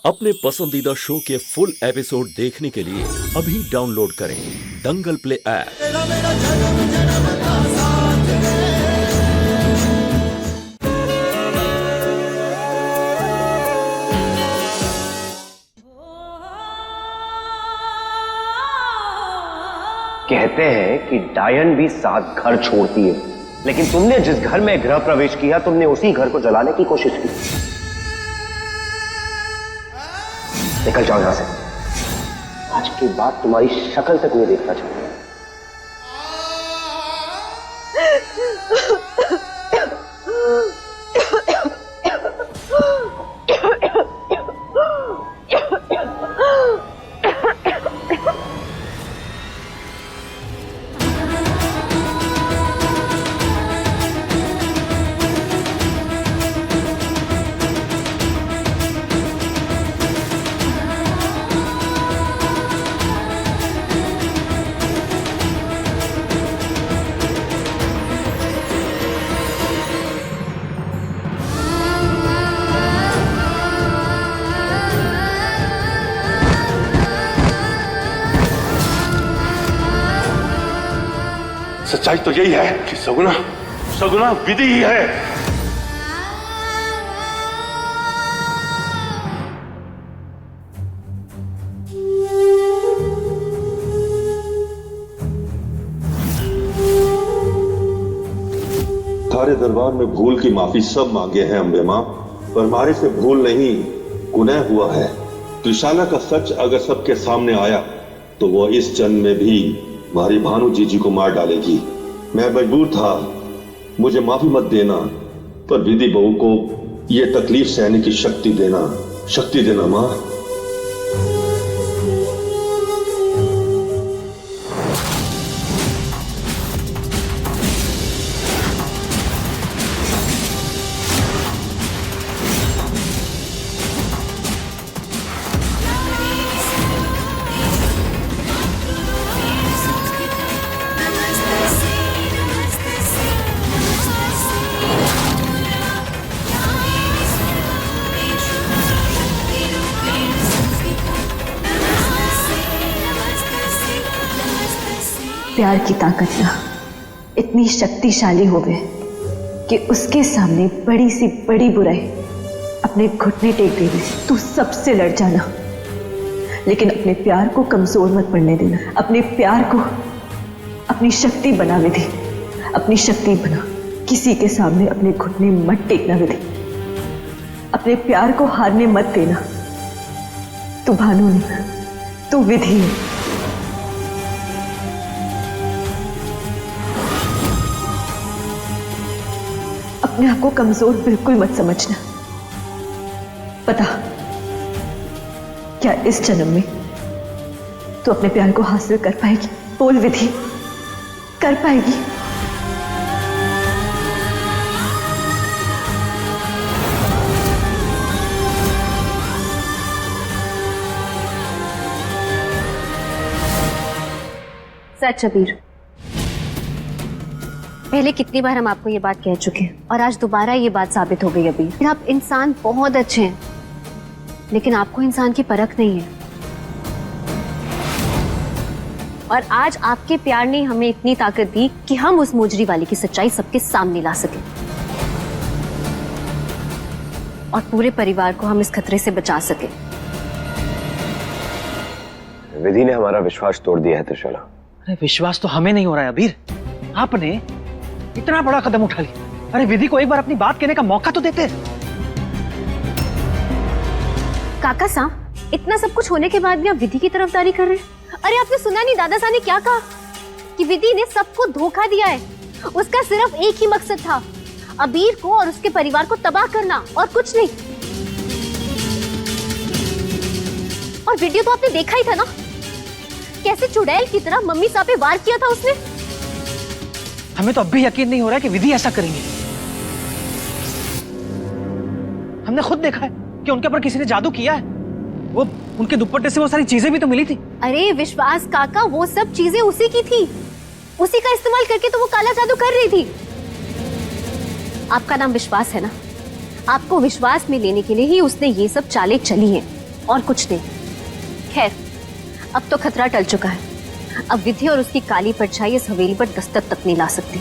अपने पसंदीदा शो के फुल एपिसोड देखने के लिए अभी डाउनलोड करें दंगल प्ले ऐप। कहते हैं कि डायन भी 7 घर छोड़ती है, लेकिन तुमने जिस घर में गृह प्रवेश किया तुमने उसी घर को जलाने की कोशिश की। निकल जाओ यहां से। आज के बाद तुम्हारी शक्ल तक नहीं देखना चाहूंगा। सच्चाई तो यही है कि सगुना विधि ही है। थारे दरबार में भूल की माफी सब मांगे हैं अम्बे मां, पर हमारे से भूल नहीं गुनाह हुआ है। त्रिशाला का सच अगर सबके सामने आया तो वो इस जन्म में भी हमारी भानु जीजी को मार डालेगी। मैं मजबूर था, मुझे माफी मत देना, पर विधि बहू को ये तकलीफ सहने की शक्ति देना मां। प्यार की ताकत ना इतनी शक्तिशाली हो गए कि उसके सामने बड़ी सी बड़ी बुराई अपने घुटने टेक दे। तू सबसे लड़ जाना, लेकिन अपने प्यार को कमजोर मत पड़ने देना। अपने प्यार को अपनी शक्ति बना विधि, अपनी शक्ति बना। किसी के सामने अपने घुटने मत टेकना विधि, अपने प्यार को हारने मत देना। तू भानु नहीं, तू विधि है। अपने आप को कमजोर बिल्कुल मत समझना। पता क्या इस जन्म में तू अपने प्यार को हासिल कर पाएगी? बोल विधि, कर पाएगी? सच अबीर, पहले कितनी बार हम आपको ये बात कह चुके हैं और आज दोबारा ये बात साबित हो गई। अबीर, आप इंसान बहुत अच्छे हैं, लेकिन आपको इंसान की परख नहीं है। और आज आपके प्यार ने हमें इतनी ताकत दी कि हम उस मोजरी वाली की सच्चाई सबके सामने ला सके और पूरे परिवार को हम इस खतरे से बचा सके। विधि ने हमारा विश्वास तोड़ दिया है त्रिशाला। अरे विश्वास तो हमें नहीं हो रहा है अबीर, आपने इतना बड़ा कदम उठा लिया। अरे विधि को एक बार अपनी बात कहने का मौका तो देते। काका साहब, इतना सब कुछ होने के बाद भी आप विधि की तरफदारी कर रहे हैं। अरे आपने सुना नहीं दादा साहब ने क्या कहा कि विधि ने सबको धोखा दिया है। उसका सिर्फ एक ही मकसद था, अबीर को और उसके परिवार को तबाह करना, और कुछ नहीं। और वीडियो तो आपने देखा ही था ना, कैसे चुड़ैल की तरह मम्मी साहब पे वार किया था उसने। हमें तो अब भी यकीन नहीं हो रहा है कि विधि ऐसा करेंगे। हमने खुद देखा है कि उनके ऊपर किसी ने जादू किया है। वो उनके दुपट्टे से वो सारी चीजें भी तो मिली थी। अरे विश्वास काका, वो सब चीजें उसी की थी, उसी का इस्तेमाल करके तो वो काला जादू कर रही थी। आपका नाम विश्वास है ना, आपको विश्वास में लेने के लिए ही उसने ये सब चालें चली हैं। और कुछ नहीं। खैर, अब तो खतरा टल चुका है। अब विधि और उसकी काली परछाई इस हवेली पर दस्तक तक नहीं ला सकती।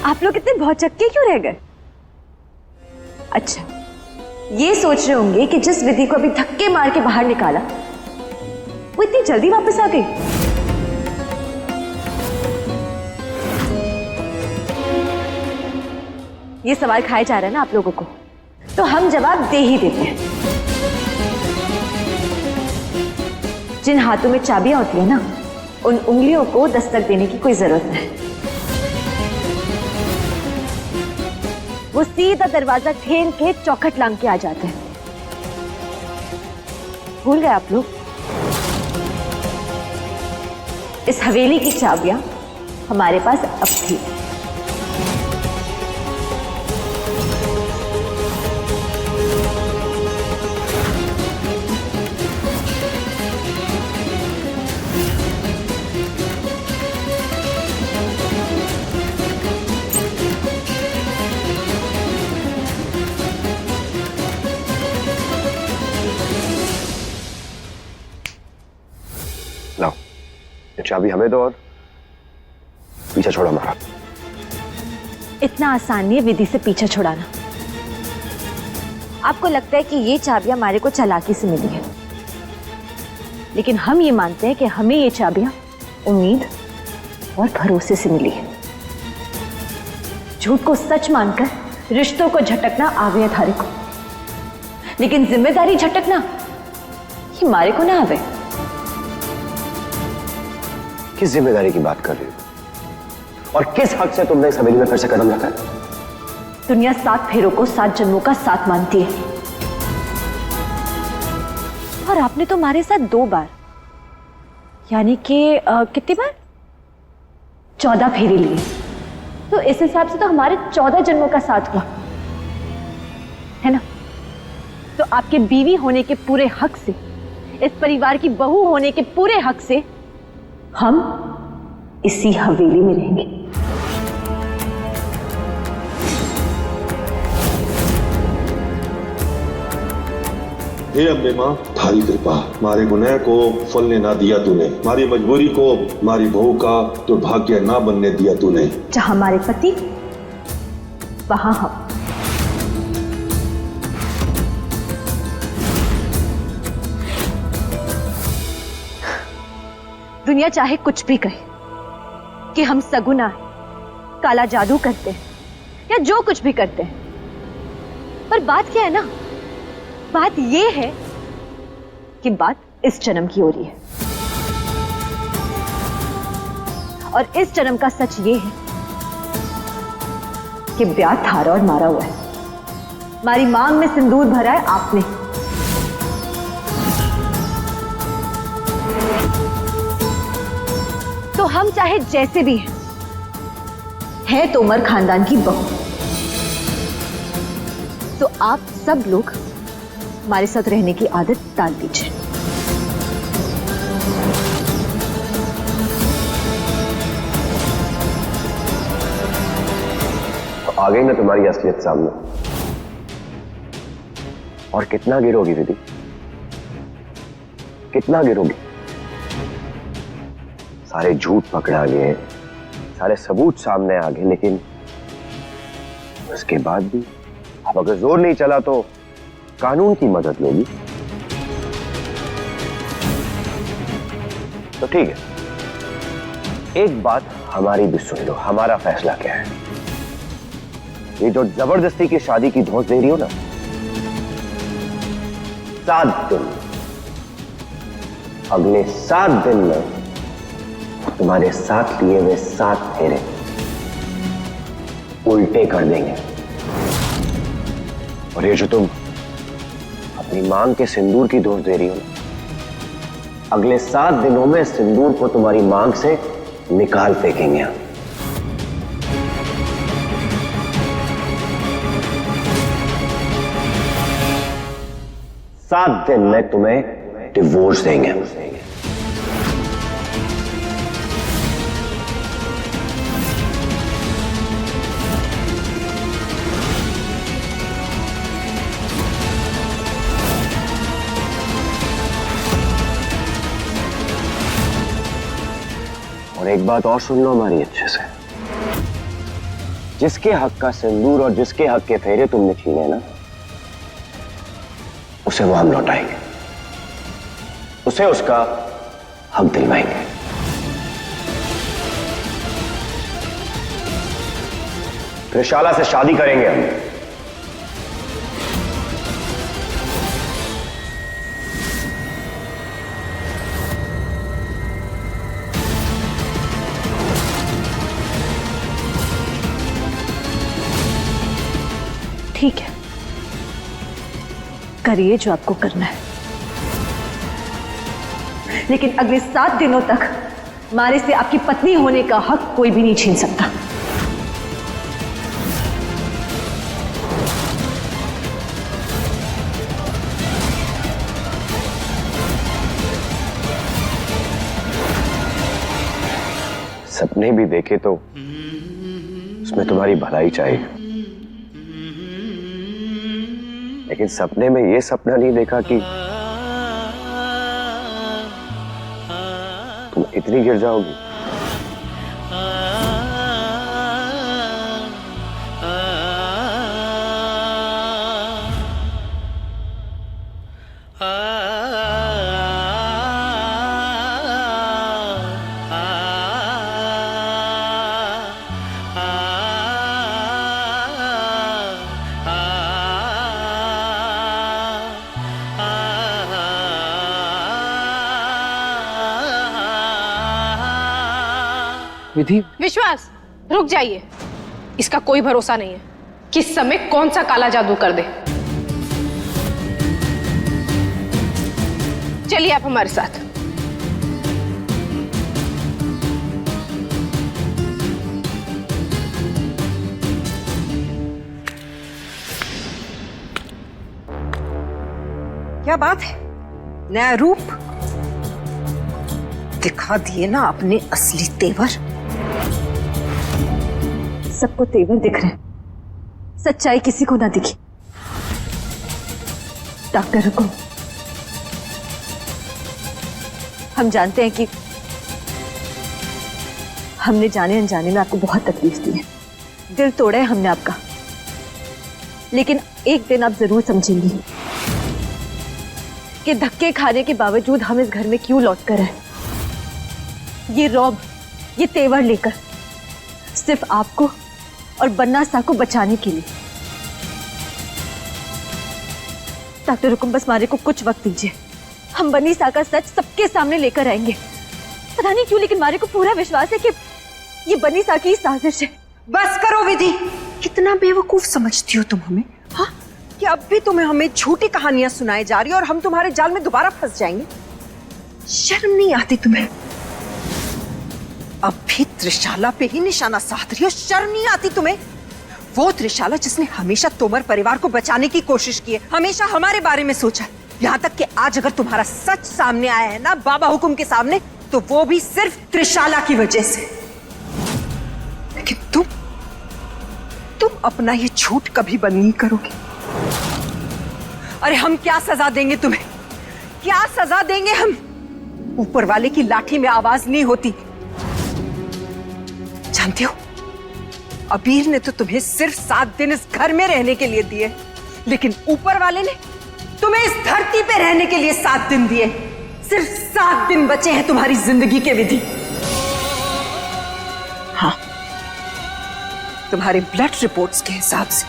आप लोग इतने भौचक्के क्यों रह गए? अच्छा, ये सोच रहे होंगे कि जिस विधि को अभी धक्के मार के बाहर निकाला वो इतनी जल्दी वापस आ गई। ये सवाल खाए जा रहा है ना आप लोगों को, तो हम जवाब दे ही देते हैं। जिन हाथों में चाबियां होती है ना, उन उंगलियों को दस्तक देने की कोई जरूरत नहीं। वो सीधा दरवाजा ठेल के चौखट लांग के आ जाते हैं। भूल गए आप लोग? इस हवेली की चाबियां हमारे पास अब थी। लाओ, ये चाबी हमें दो और पीछा छोड़ो हमारा। इतना आसान नहीं है विधि से पीछा छुड़ाना। आपको लगता है कि ये चाबियां हमारे को चालाकी से मिली है, लेकिन हम ये मानते हैं कि हमें ये चाबियां उम्मीद और भरोसे से मिली है। झूठ को सच मानकर रिश्तों को झटकना आवे थारे को, लेकिन जिम्मेदारी झटकना ये हमारे को ना आवे। किस जिम्मेदारी की बात कर रही हो और किस हक से तुमने इस हवेली में फिर से कदम रखा है? दुनिया 7 फेरों को 7 जन्मों का साथ मानती है, और आपने तो हमारे साथ 2 बार, यानी कि कितनी बार? 14 फेरे लिए। तो इस हिसाब से तो हमारे 14 जन्मों का साथ हुआ है ना। तो आपके बीवी होने के पूरे हक से, इस परिवार की बहू होने के पूरे हक से हम इसी हवेली में रहेंगे। हे अम्बे माँ, थारी कृपा, मारे गुनाह को फलने ना दिया तूने, मारी मजबूरी को मारी बहू का दुर्भाग्य ना बनने दिया तूने। जहां हमारे पति वहां हम। दुनिया चाहे कुछ भी कहे कि हम सगुना है, काला जादू करते हैं या जो कुछ भी करते हैं, पर बात क्या है ना, बात ये है कि बात इस जन्म की हो रही है। और इस जन्म का सच ये है कि ब्याह थारा और मारा हुआ है। हमारी मांग में सिंदूर भरा है आपने। तो हम चाहे जैसे भी हैं तोमर खानदान की बहू, तो आप सब लोग हमारे साथ रहने की आदत डाल दीजिए। तो आ गई ना तुम्हारी असलियत सामने। और कितना गिरोगी विधि, कितना गिरोगी? सारे झूठ पकड़ा गए, सारे सबूत सामने आ गए, लेकिन उसके बाद भी अब अगर जोर नहीं चला तो कानून की मदद लोगी तो ठीक है। एक बात हमारी भी सुन लो, हमारा फैसला क्या है। ये जो जबरदस्ती की शादी की धौंस दे रही हो ना, 7 दिन, अगले 7 दिन में तुम्हारे साथ लिए हुए 7 फेरे उल्टे कर देंगे। और ये जो तुम अपनी मांग के सिंदूर की धौंस दे रही हो ना, अगले 7 दिनों में सिंदूर को तुम्हारी मांग से निकाल फेंकेंगे। 7 दिन में तुम्हें डिवोर्स देंगे। और एक बात और सुन लो हमारी अच्छे से, जिसके हक का सिंदूर और जिसके हक के फेरे तुमने छीने ना, उसे वो हम लौटाएंगे, उसे उसका हक दिलवाएंगे। त्रिशाला से शादी करेंगे हम। ठीक है, करिए जो आपको करना है, लेकिन अगले 7 दिनों तक मारे से आपकी पत्नी होने का हक कोई भी नहीं छीन सकता। सपने भी देखे तो उसमें तुम्हारी भलाई चाहिए, लेकिन सपने में यह सपना नहीं देखा कि तुम इतनी गिर जाओगी। विधि, विश्वास, रुक जाइए। इसका कोई भरोसा नहीं है किस समय कौन सा काला जादू कर दे। चलिए आप हमारे साथ। क्या बात है, नया रूप दिखा दिए ना अपने असली तेवर। सबको तेवर दिख रहे हैं, सच्चाई किसी को ना दिखी। डॉक्टर रुको, हम जानते हैं कि हमने जाने अनजाने में आपको बहुत तकलीफ दी है, दिल तोड़ा है हमने आपका, लेकिन एक दिन आप जरूर समझेंगी कि धक्के खाने के बावजूद हम इस घर में क्यों लौट कर आए। ये रौब, ये तेवर लेकर, सिर्फ आपको और बन्ना सा को बचाने के लिए। डॉक्टर हुकुम, बस मारे को कुछ वक्त दीजिए, हम बन्नी सा का सच सबके सामने लेकर आएंगे। पता नहीं क्यों, लेकिन मारे को पूरा विश्वास है कि ये बन्नी सा की साजिश है। बस करो विधि, कितना बेवकूफ समझती हो तुम हमें, हाँ? कि अब भी तुम्हें हमें झूठी कहानियां सुनाई जा रही है और हम तुम्हारे जाल में दोबारा फंस जाएंगे। शर्म नहीं आती तुम्हें? अब भी त्रिशाला पे ही निशाना साध रही हो, शर्म नहीं आती तुम्हें? वो त्रिशाला जिसने हमेशा तोमर परिवार को बचाने की कोशिश की है, हमेशा हमारे बारे में सोचा, यहाँ तक कि आज अगर तुम्हारा सच सामने आया है ना बाबा हुकुम के सामने, तो वो भी सिर्फ त्रिशाला की वजह से। लेकिन तुम अपना ये झूठ कभी बंद नहीं करोगे। अरे हम क्या सजा देंगे तुम्हें, क्या सजा देंगे हम? ऊपर वाले की लाठी में आवाज नहीं होती। जानते हो, अबीर ने तो तुम्हें सिर्फ 7 दिन इस घर में रहने के लिए दिए, लेकिन ऊपर वाले ने तुम्हें इस धरती पे रहने के लिए 7 दिन दिए, सिर्फ 7 दिन बचे हैं तुम्हारी जिंदगी के विधि। हाँ, तुम्हारे ब्लड रिपोर्ट्स के हिसाब से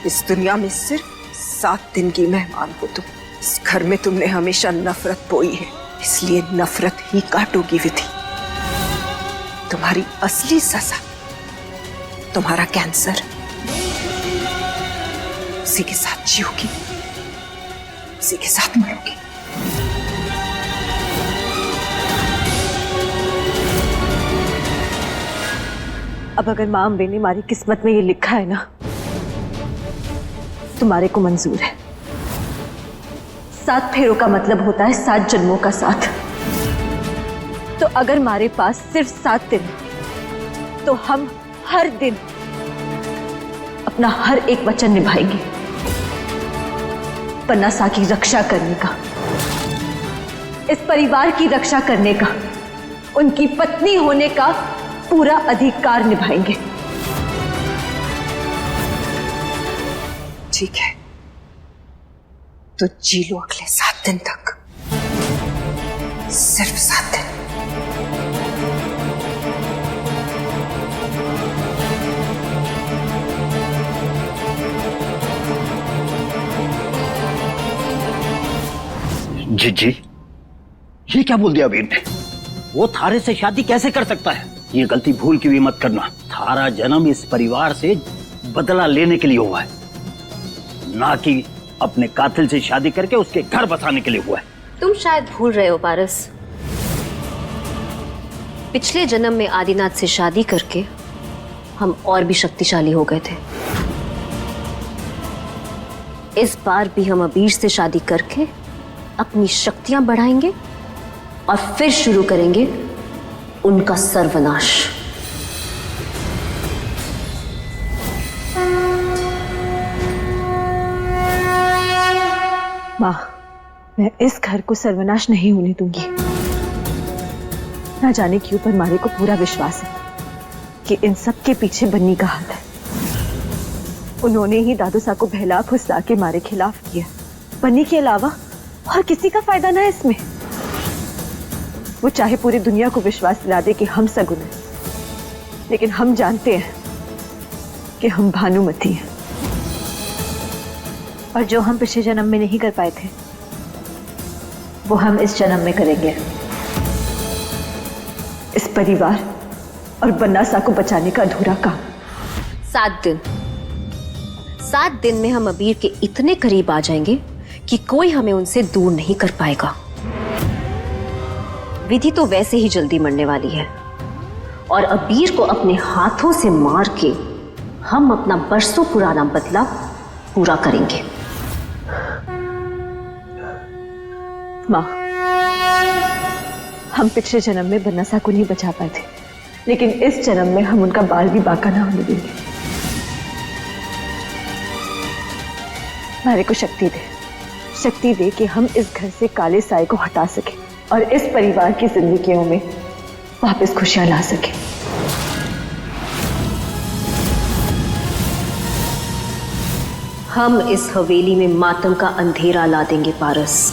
इस दुनिया में सिर्फ 7 दिन की मेहमान हो तुम। इस घर में तुमने हमेशा नफरत बोई है, इसलिए नफरत ही काटोगी विधि। तुम्हारी असली सजा तुम्हारा कैंसर। उसी के साथ जियोगी, उसी के साथ मरोगी। अब अगर मां अम्बे ने हमारी किस्मत में ये लिखा है ना, तुम्हारे को मंजूर है। 7 फेरों का मतलब होता है 7 जन्मों का साथ। तो अगर हमारे पास सिर्फ 7 दिन, तो हम हर दिन अपना हर एक वचन निभाएंगे, पन्ना सा की रक्षा करने का, इस परिवार की रक्षा करने का, उनकी पत्नी होने का पूरा अधिकार निभाएंगे। ठीक है, तो जी लो अगले 7 दिन तक, सिर्फ 7 दिन। जी, ये क्या बोल दिया अबीर ने? वो थारे से शादी कैसे कर सकता है? ये गलती भूल की भी मत करना। थारा जन्म इस परिवार से बदला लेने के लिए हुआ है, ना कि अपने कातिल से शादी करके उसके घर बसाने के लिए हुआ है। तुम शायद भूल रहे हो पारस, पिछले जन्म में आदिनाथ से शादी करके हम और भी शक्तिशाली हो गए थे। इस बार भी हम अबीर से शादी करके अपनी शक्तियां बढ़ाएंगे और फिर शुरू करेंगे उनका सर्वनाश। मां, मैं इस घर को सर्वनाश नहीं होने दूंगी। ना जाने क्यों, पर मारे को पूरा विश्वास है कि इन सब के पीछे बन्नी का हाथ है। उन्होंने ही दादू सा को बहला फुसला के मारे खिलाफ किया। बन्नी के अलावा और किसी का फायदा ना है इसमें। वो चाहे पूरी दुनिया को विश्वास दिला दे कि हम सगुन हैं, लेकिन हम जानते हैं कि हम भानुमति हैं, और जो हम पिछले जन्म में नहीं कर पाए थे वो हम इस जन्म में करेंगे। इस परिवार और बन्ना सा को बचाने का अधूरा काम। 7 दिन में हम अबीर के इतने करीब आ जाएंगे कि कोई हमें उनसे दूर नहीं कर पाएगा। विधि तो वैसे ही जल्दी मरने वाली है, और अबीर को अपने हाथों से मार के हम अपना बरसों पुराना बदला पूरा करेंगे। मां, हम पिछले जन्म में बन्ना सा को नहीं बचा पाए थे, लेकिन इस जन्म में हम उनका बाल भी बाका ना होने देंगे। मारे को शक्ति दे, शक्ति दे कि हम इस घर से काले साए को हटा सके और इस परिवार की जिंदगियों में वापस खुशियां ला सके। हम इस हवेली में मातम का अंधेरा ला देंगे पारस।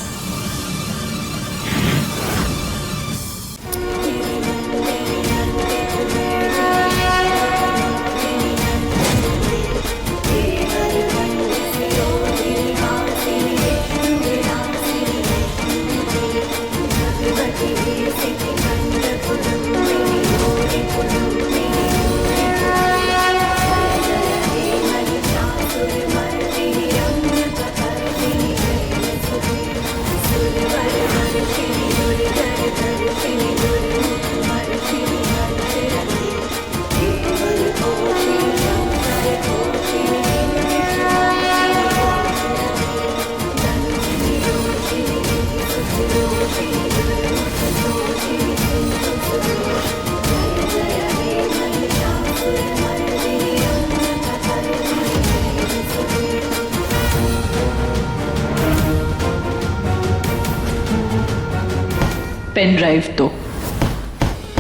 पेन ड्राइव दो।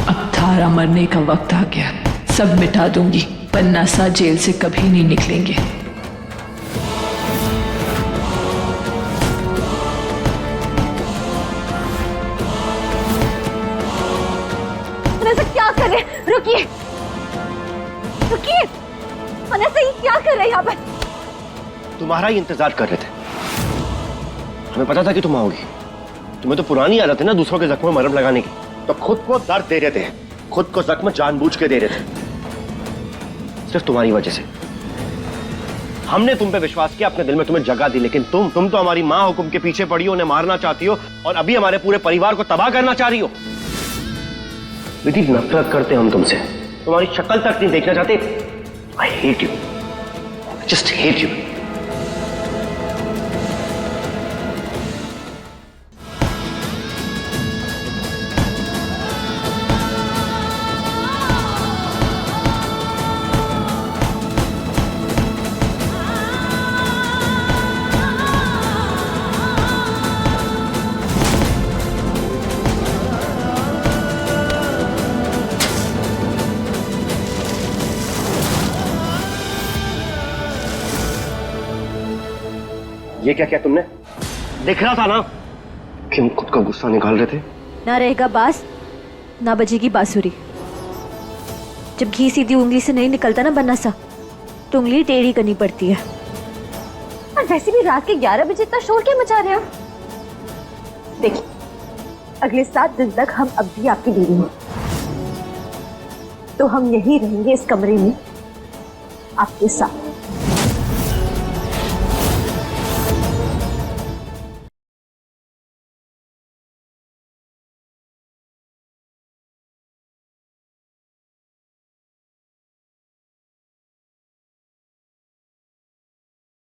अब थारा मरने का वक्त आ गया, सब मिटा दूंगी। पन्ना सा जेल से कभी नहीं निकलेंगे। रुकिए रुकिए, मनसा ये क्या कर रहे हैं यहाँ पर? तुम्हारा ही इंतजार कर रहे थे। हमें पता था कि तुम आओगी। तुम्हें तो पुरानी आदत है ना दूसरों के जख्म में मरहम लगाने की। तो खुद को दर्द दे रहे थे, खुद को जख्म जानबूझ के दे रहे थे, सिर्फ तुम्हारी वजह से। हमने तुम पे विश्वास किया, अपने दिल में तुम्हें जगह दी, लेकिन तुम तो हमारी माँ हुक्म के पीछे पड़ी हो, उन्हें मारना चाहती हो और अभी हमारे पूरे परिवार को तबाह करना चाह रही हो। विधि, नफरत करते हम तुमसे, तुम्हारी शक्ल तक नहीं देखना चाहते। I hate you, just hate you. ये क्या किया तुमने? देख रहा था ना कि हम खुद का गुस्सा निकाल रहे थे। ना रहेगा बांस, ना बजेगी बांसुरी। जब घी सीधी उंगली से नहीं निकलता ना बनना सा, तो उंगली टेढ़ी करनी पड़ती है। और वैसे भी रात के 11 बजे इतना शोर क्या मचा रहे हो? देखिए, अगले 7 दिन तक हम अब भी आपकी बीवी हैं, तो हम यही रहेंगे इस कमरे में आपके साथ।